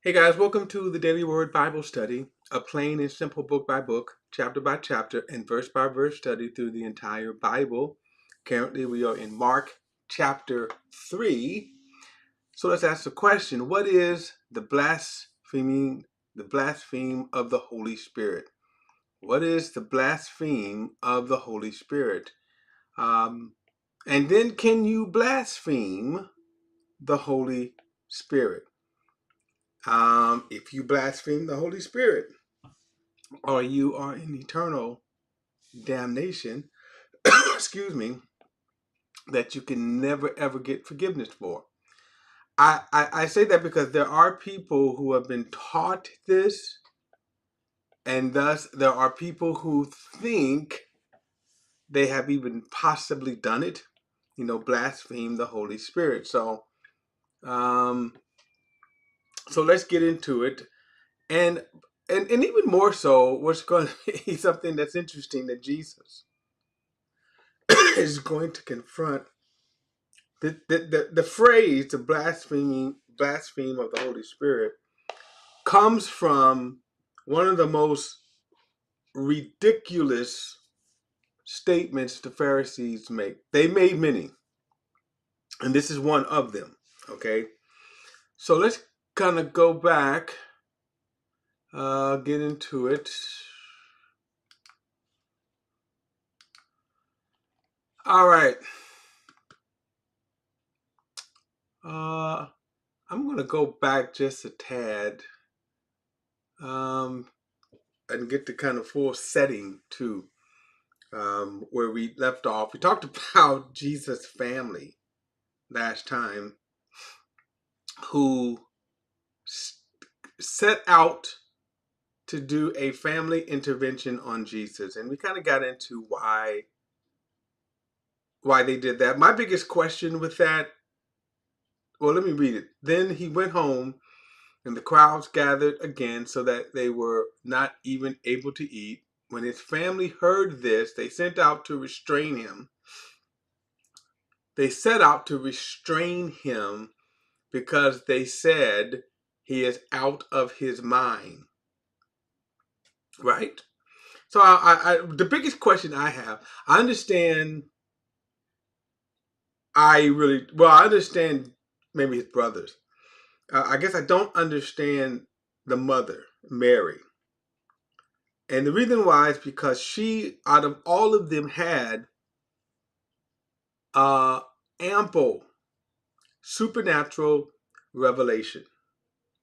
Hey guys, welcome to the Daily Word Bible Study, a plain and simple book by book, chapter by chapter, and verse by verse study through the entire Bible. Currently, we are in Mark chapter 3. So let's ask the question, what is the blaspheme of the Holy Spirit? What is the blaspheme of the Holy Spirit? And then can you blaspheme the Holy Spirit? If you blaspheme the Holy Spirit, or you are in eternal damnation, excuse me, that you can never ever get forgiveness for. I say that because there are people who have been taught this, and thus there are people who think they have even possibly done it, blaspheme the Holy Spirit. Um, so let's get into it. And and even more so, what's going to be something that's interesting that Jesus is going to confront the phrase the blaspheme of the Holy Spirit comes from one of the most ridiculous statements the Pharisees make. They made many, and this is one of them. Okay, so let's kind of go back, get into it. All right. I'm going to go back just a tad, and get the kind of full setting too, where we left off. We talked about Jesus' family last time, who set out to do a family intervention on Jesus, and we kind of got into why they did that. My biggest question with that, well, let me read it. Then he went home, and the crowds gathered again so that they were not even able to eat. When his family heard this, they set out to restrain him. Because they said he is out of his mind. Right? So the biggest question I have, I understand maybe his brothers. I guess I don't understand the mother, Mary. And the reason why is because she, out of all of them, had uh, ample supernatural revelation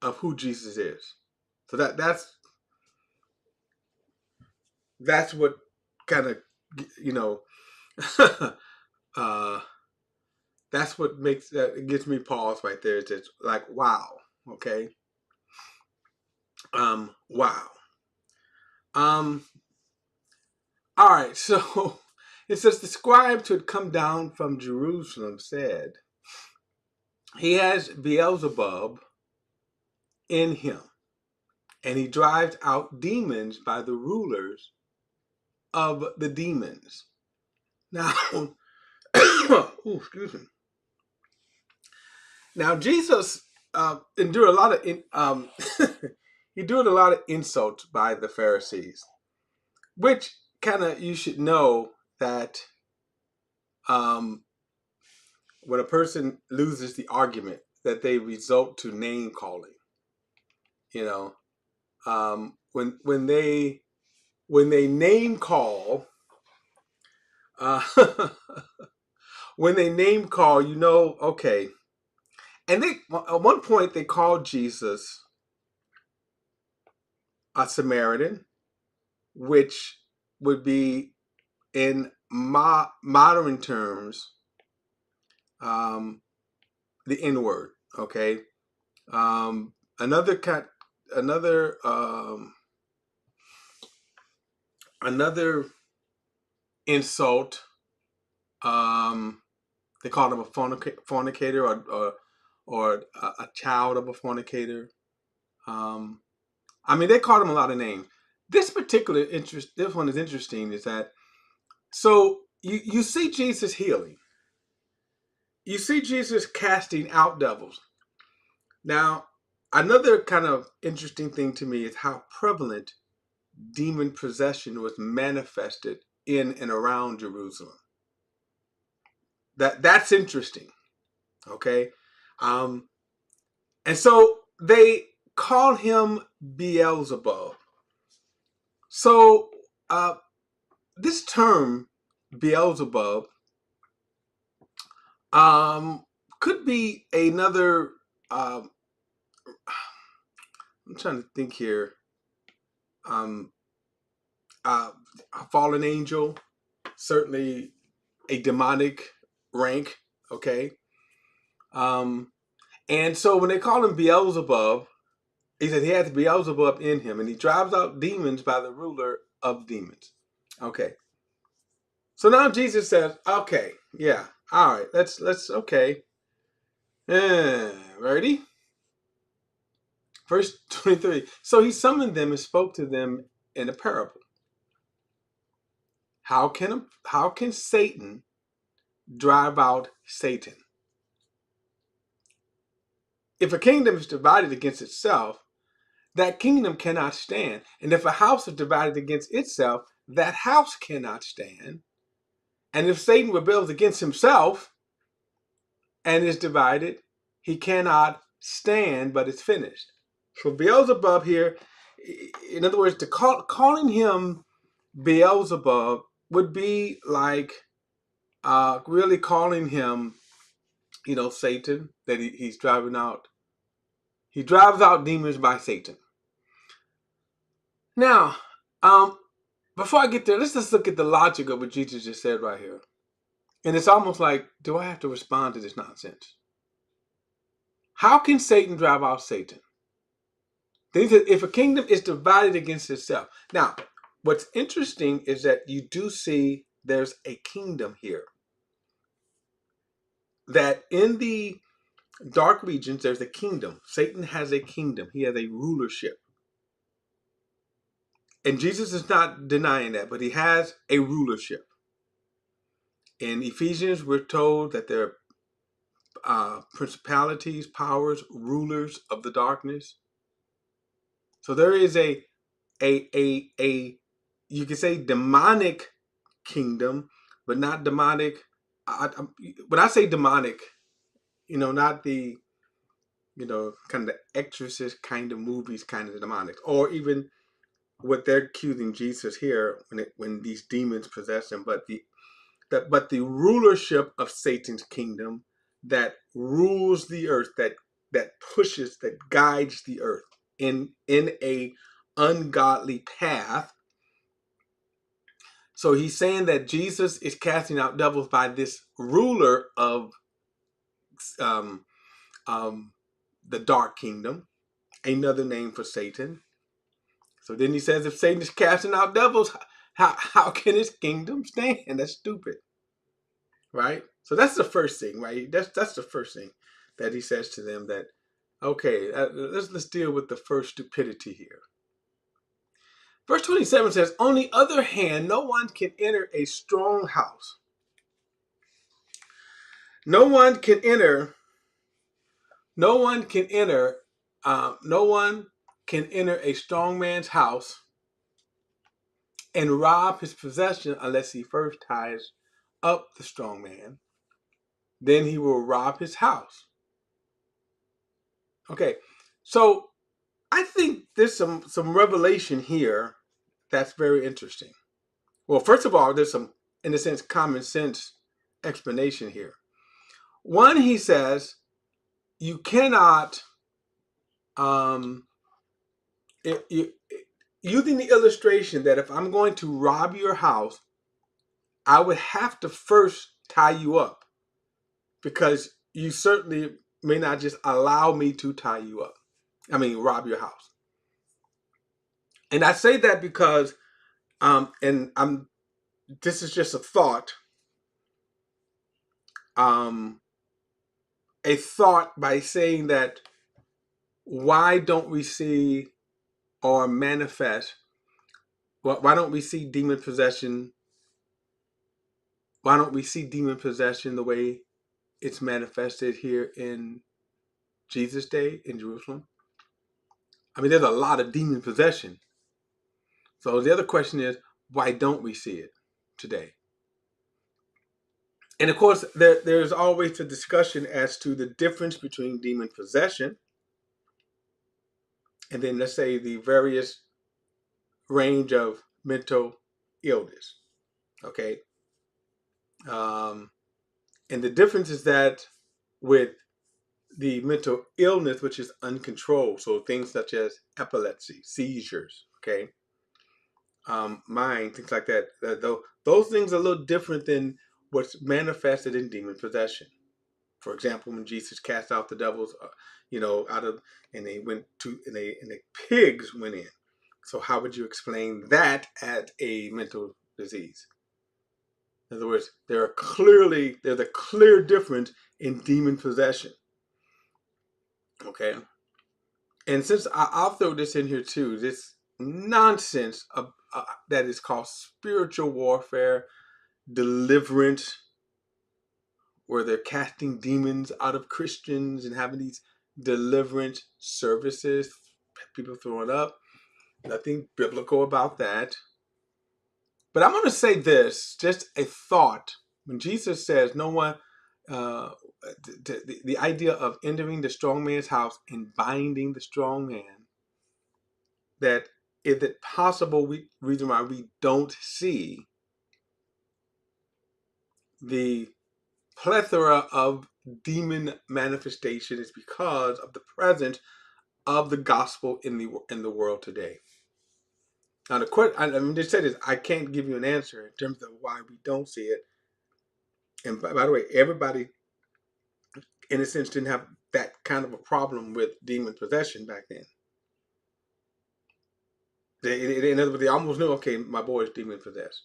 of who Jesus is. So that's what kind of, you know, uh, that's what makes that it gives me pause right there. It's just like, wow. Okay. Wow. Um, all right. So it says the scribes who had come down from Jerusalem said, he has Beelzebub in him, and he drives out demons by the rulers of the demons. Now, ooh, excuse me. Now Jesus endured a lot of he endured a lot of insults by the Pharisees, which kind of you should know that um, when a person loses the argument, that they result to name calling. You know, when they name call, uh, when they name call, okay. And they at one point they called Jesus a Samaritan, which would be in modern terms the N word. Okay, another cat, another another insult. They called him a fornicator, or a child of a fornicator. I mean, they called him a lot of names. This one is interesting. Is that so? You see Jesus healing. You see Jesus casting out devils. Now, another kind of interesting thing to me is how prevalent demon possession was manifested in and around Jerusalem. That's interesting. Okay. Um, and so they call him Beelzebub. So this term Beelzebub could be another. I'm trying to think here. Um, a fallen angel, certainly a demonic rank. Okay. Um, and so when they call him Beelzebub, he said he has Beelzebub in him, and he drives out demons by the ruler of demons. Okay. So now Jesus says, okay, yeah, all right, let's okay. Ready? Verse 23. So he summoned them and spoke to them in a parable. How can Satan drive out Satan? If a kingdom is divided against itself, that kingdom cannot stand. And if a house is divided against itself, that house cannot stand. And if Satan rebels against himself and is divided, he cannot stand, but it's finished. So Beelzebub here, in other words, calling him Beelzebub would be like really calling him, Satan, that he's driving out. He drives out demons by Satan. Now, before I get there, let's just look at the logic of what Jesus just said right here. And it's almost like, do I have to respond to this nonsense? How can Satan drive out Satan? If a kingdom is divided against itself. Now, what's interesting is that you do see there's a kingdom here. That in the dark regions, there's a kingdom. Satan has a kingdom. He has a rulership. And Jesus is not denying that, but he has a rulership. In Ephesians, we're told that there are principalities, powers, rulers of the darkness. So there is a you could say demonic kingdom, but not demonic. When I say demonic, not the, kind of the exorcist kind of movies, kind of demonic, or even what they're accusing Jesus here when these demons possess him, but the rulership of Satan's kingdom that rules the earth, that pushes, that guides the earth in a ungodly path. So he's saying that Jesus is casting out devils by this ruler of um, the dark kingdom, another name for Satan. So then he says, if Satan is casting out devils, how can his kingdom stand? That's stupid, right? So that's the first thing, right? That's the first thing that he says to them. That okay, let's deal with the first stupidity here. Verse 27 says, on the other hand, no one can enter a strong house. No one can enter a strong man's house and rob his possession unless he first ties up the strong man. Then he will rob his house. Okay, so I think there's some revelation here that's very interesting. Well, first of all, there's some, in a sense, common sense explanation here. One, he says, you cannot, using the illustration that if I'm going to rob your house, I would have to first tie you up, because you certainly may not just allow me to tie you up. Rob your house. And I say that because, this is just a thought, by saying that, why don't we see or manifest, why don't we see demon possession? Why don't we see demon possession the way it's manifested here in Jesus' day in Jerusalem? I mean, there's a lot of demon possession. So the other question is, why don't we see it today? And of course, there's always a discussion as to the difference between demon possession and then, let's say, the various range of mental illness. Okay. Um, and the difference is that with the mental illness, which is uncontrolled, so things such as epilepsy, seizures, okay, mind, things like that, those things are a little different than what's manifested in demon possession. For example, when Jesus cast out the devils, out of, and they went to, and the pigs went in. So how would you explain that as a mental disease? In other words, there's a clear difference in demon possession. Okay, and since I'll throw this in here too, this nonsense that is called spiritual warfare, deliverance, where they're casting demons out of Christians and having these deliverance services, people throwing up. Nothing biblical about that. But I'm going to say this, just a thought. When Jesus says, no one, the idea of entering the strong man's house and binding the strong man, that is it possible reason why we don't see the plethora of demon manifestation is because of the presence of the gospel in the world today. Now, the question, I mean, just say this, I can't give you an answer in terms of why we don't see it. And by the way, everybody, in a sense, didn't have that kind of a problem with demon possession back then. In other words, they almost knew, okay, my boy is demon possessed.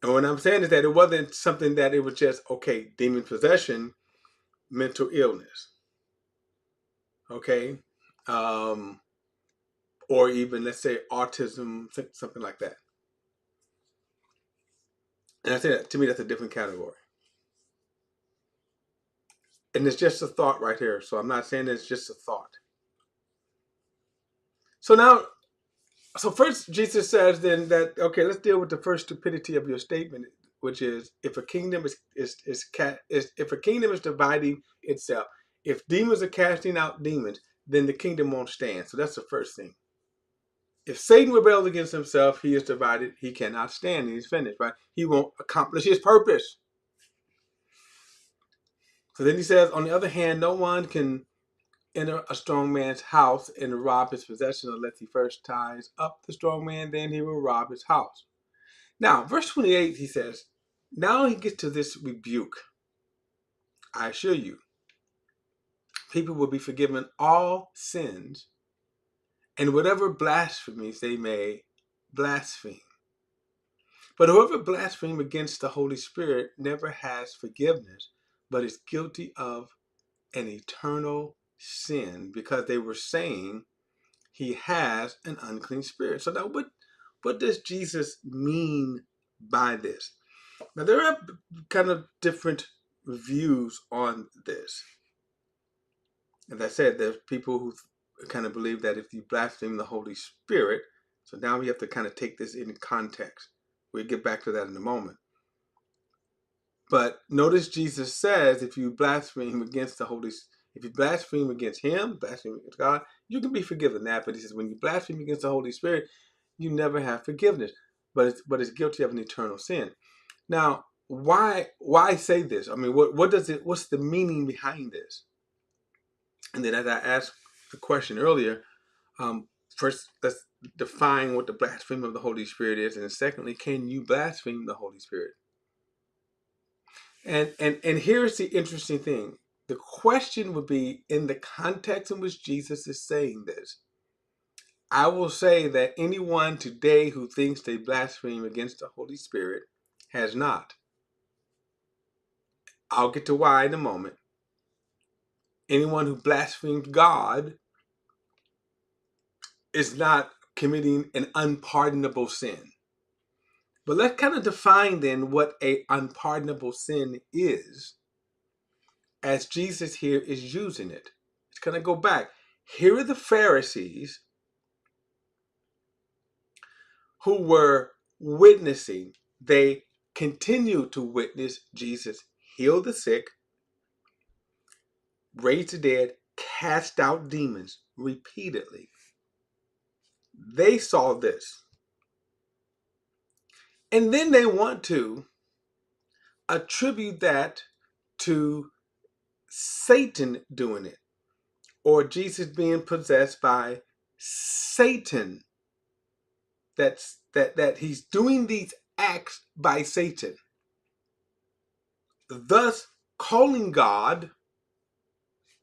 And what I'm saying is that it wasn't something that it was just, okay, demon possession, mental illness, okay, or even, let's say, autism, something like that. And I say that, to me, that's a different category. And it's just a thought right here. So I'm not saying it's just a thought. So first Jesus says then that, okay, let's deal with the first stupidity of your statement, which is if a kingdom if a kingdom is dividing itself, if demons are casting out demons, then the kingdom won't stand. So that's the first thing. If Satan rebels against himself, he is divided. He cannot stand. He's finished, right? He won't accomplish his purpose. So then he says, on the other hand, no one can enter a strong man's house and rob his possession unless he first ties up the strong man, then he will rob his house. Now, verse 28, he says, now he gets to this rebuke. I assure you, people will be forgiven all sins and whatever blasphemies they may blaspheme. But whoever blasphemes against the Holy Spirit never has forgiveness, but is guilty of an eternal sin, because they were saying he has an unclean spirit. So now what does Jesus mean by this? Now there are kind of different views on this. As I said, there's people who kind of believe that if you blaspheme the Holy Spirit, so now we have to kind of take this in context. We'll get back to that in a moment. But notice Jesus says if you blaspheme against the Holy Spirit, if you blaspheme against him, blaspheme against God, you can be forgiven that. But he says when you blaspheme against the Holy Spirit, you never have forgiveness, but it's guilty of an eternal sin. Now, why say this? I mean, what's the meaning behind this? And then as I asked the question earlier, first let's define what the blasphemy of the Holy Spirit is, and secondly, can you blaspheme the Holy Spirit? And here's the interesting thing. The question would be, in the context in which Jesus is saying this, I will say that anyone today who thinks they blaspheme against the Holy Spirit has not. I'll get to why in a moment. Anyone who blasphemes God is not committing an unpardonable sin. But let's kind of define then what an unpardonable sin is, as Jesus here is using it. Let's kind of go back. Here are the Pharisees who were witnessing. They continued to witness Jesus heal the sick, raise the dead, cast out demons repeatedly. They saw this. And then they want to attribute that to Satan doing it, or Jesus being possessed by Satan. That he's doing these acts by Satan, thus calling God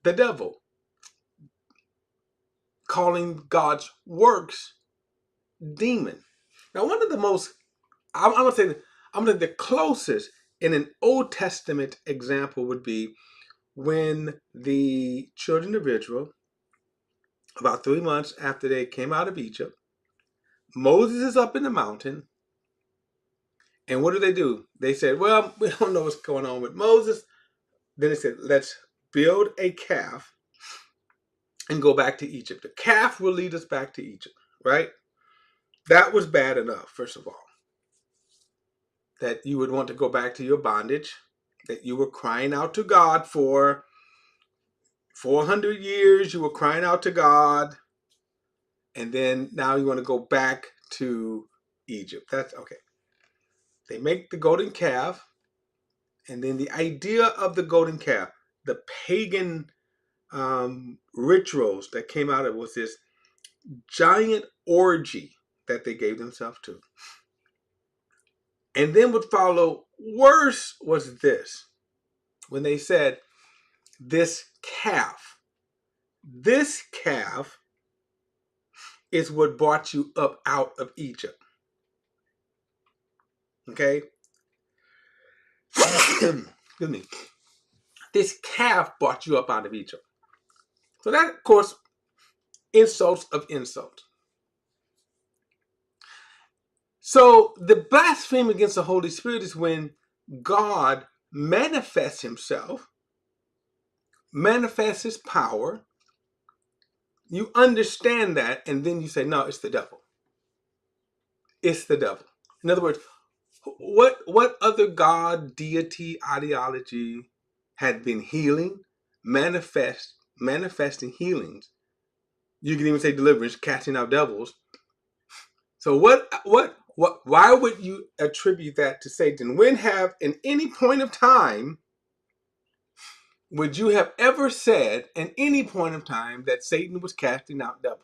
the devil, calling God's works demon. Now, one of the most, I'm going to say, I'm going to the closest in an Old Testament example would be when the children of Israel, about 3 months after they came out of Egypt, Moses is up in the mountain. And what do? They said, well, we don't know what's going on with Moses. Then they said, let's build a calf and go back to Egypt. The calf will lead us back to Egypt, right? That was bad enough, first of all, that you would want to go back to your bondage, that you were crying out to God for 400 years. You were crying out to God. And then now you want to go back to Egypt. That's okay. They make the golden calf. And then the idea of the golden calf, the pagan rituals that came out of it was this giant orgy that they gave themselves to. And then what followed worse was this, when they said, this calf is what brought you up out of Egypt. Okay? Excuse me. This calf brought you up out of Egypt. So that, of course, insults of insult. So the blasphemy against the Holy Spirit is when God manifests himself, manifests his power. You understand that, and then you say, no, it's the devil. It's the devil. In other words, what other God, deity, ideology had been healing, manifesting healings? You can even say deliverance, casting out devils. So why would you attribute that to Satan? When have, in any point of time, would you have ever said, in any point of time, that Satan was casting out devils?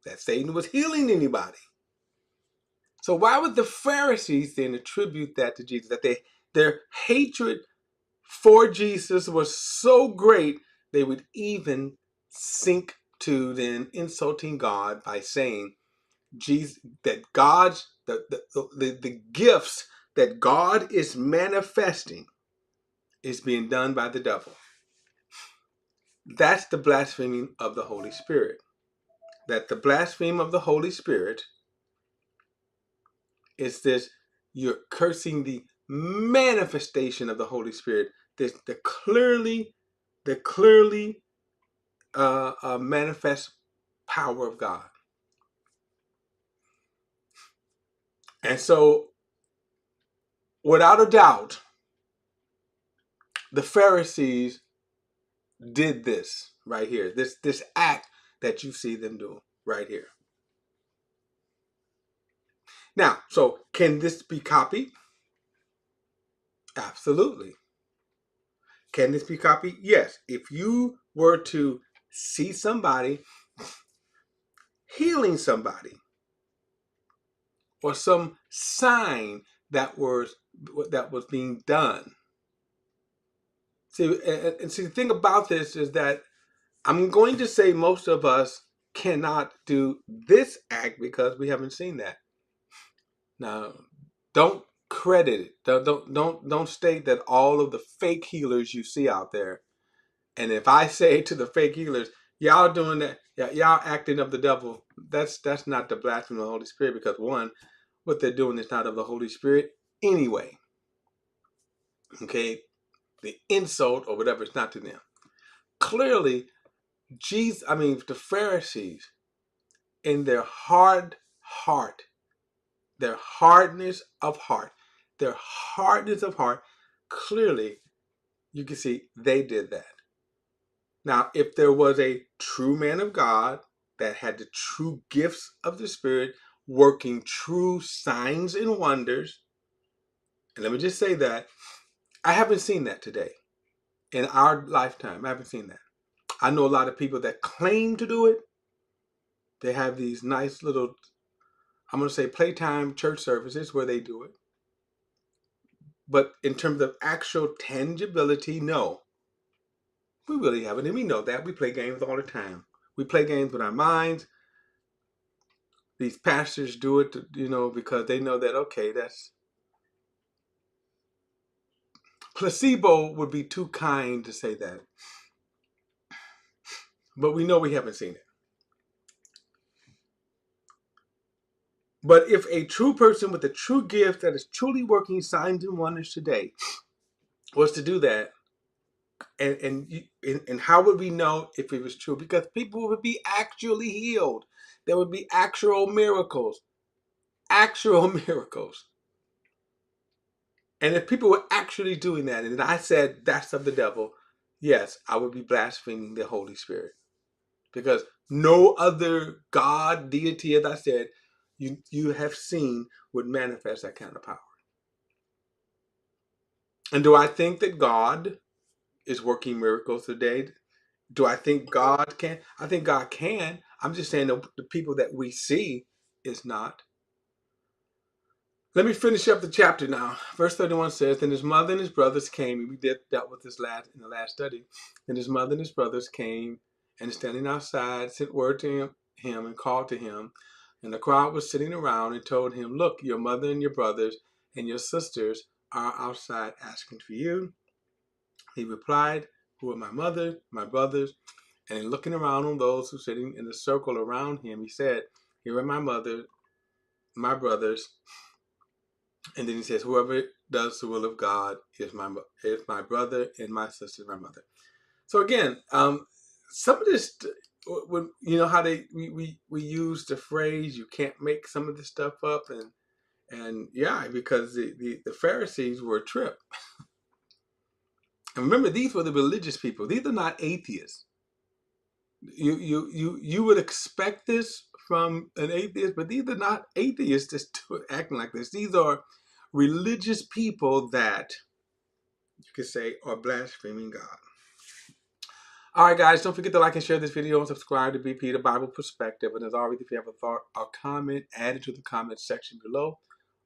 That Satan was healing anybody? So why would the Pharisees then attribute that to Jesus? That their hatred for Jesus was so great, they would even sink to then insulting God by saying Jesus, that God's the gifts that God is manifesting is being done by the devil. That's the blaspheming of the Holy Spirit. That the blasphemy of the Holy Spirit is this: you're cursing the manifestation of the Holy Spirit. This the clearly manifest power of God. And so, without a doubt, the Pharisees did this right here. This act that you see them do right here. Now, so can this be copied? Absolutely. Can this be copied? Yes. If you were to see somebody healing somebody, or some sign that was being done. See, and see, the thing about this is that I'm going to say most of us cannot do this act because we haven't seen that. Now, don't credit it. Don't state that all of the fake healers you see out there. And if I say to the fake healers, y'all doing that, y'all acting of the devil, that's not the blasphemy of the Holy Spirit, because one, what they're doing is not of the Holy Spirit anyway. Okay, the insult or whatever is not to them. Clearly, the Pharisees, in their hard heart, their hardness of heart, clearly you can see they did that. Now, if there was a true man of God that had the true gifts of the Spirit, working true signs and wonders, and let me just say that I haven't seen that today. In our lifetime, I haven't seen that. I know a lot of people that claim to do it. They have these nice little, I'm going to say, playtime church services where they do it. But in terms of actual tangibility, no. We really haven't. And we know that. We play games all the time. We play games with our minds. These pastors do it, because they know that, okay, that's placebo would be too kind to say that. But we know we haven't seen it. But if a true person with a true gift that is truly working signs and wonders today was to do that, and how would we know if it was true? Because people would be actually healed. There would be actual miracles. Actual miracles. And if people were actually doing that, and I said that's of the devil, yes, I would be blaspheming the Holy Spirit. Because no other God, deity, as I said, you have seen would manifest that kind of power. And do I think that God is working miracles today? Do I think God can? I think God can. I'm just saying the people that we see is not. Let me finish up the chapter now. Verse 31 says, "Then his mother and his brothers came," and we dealt with this in the last study. "Then his mother and his brothers came, and standing outside, sent word to him and called to him. And the crowd was sitting around and told him, 'Look, your mother and your brothers and your sisters are outside asking for you.' He replied, 'Who are my mother, my brothers?' And in looking around on those who were sitting in a circle around him, he said, 'Here are my mother, my brothers.' And then he says, 'Whoever does the will of God is my brother, and my sister is my mother.'" So again, some of this, when how we use the phrase, "You can't make some of this stuff up," and yeah, because the Pharisees were a trip. And remember, these were the religious people. These are not atheists. You would expect this from an atheist, but these are not atheists just acting like this. These are religious people that you could say are blaspheming God. All right, guys, don't forget to like and share this video and subscribe to BP, the Bible Perspective. And as always, if you have a thought or comment, add it to the comment section below.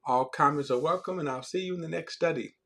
All comments are welcome, and I'll see you in the next study.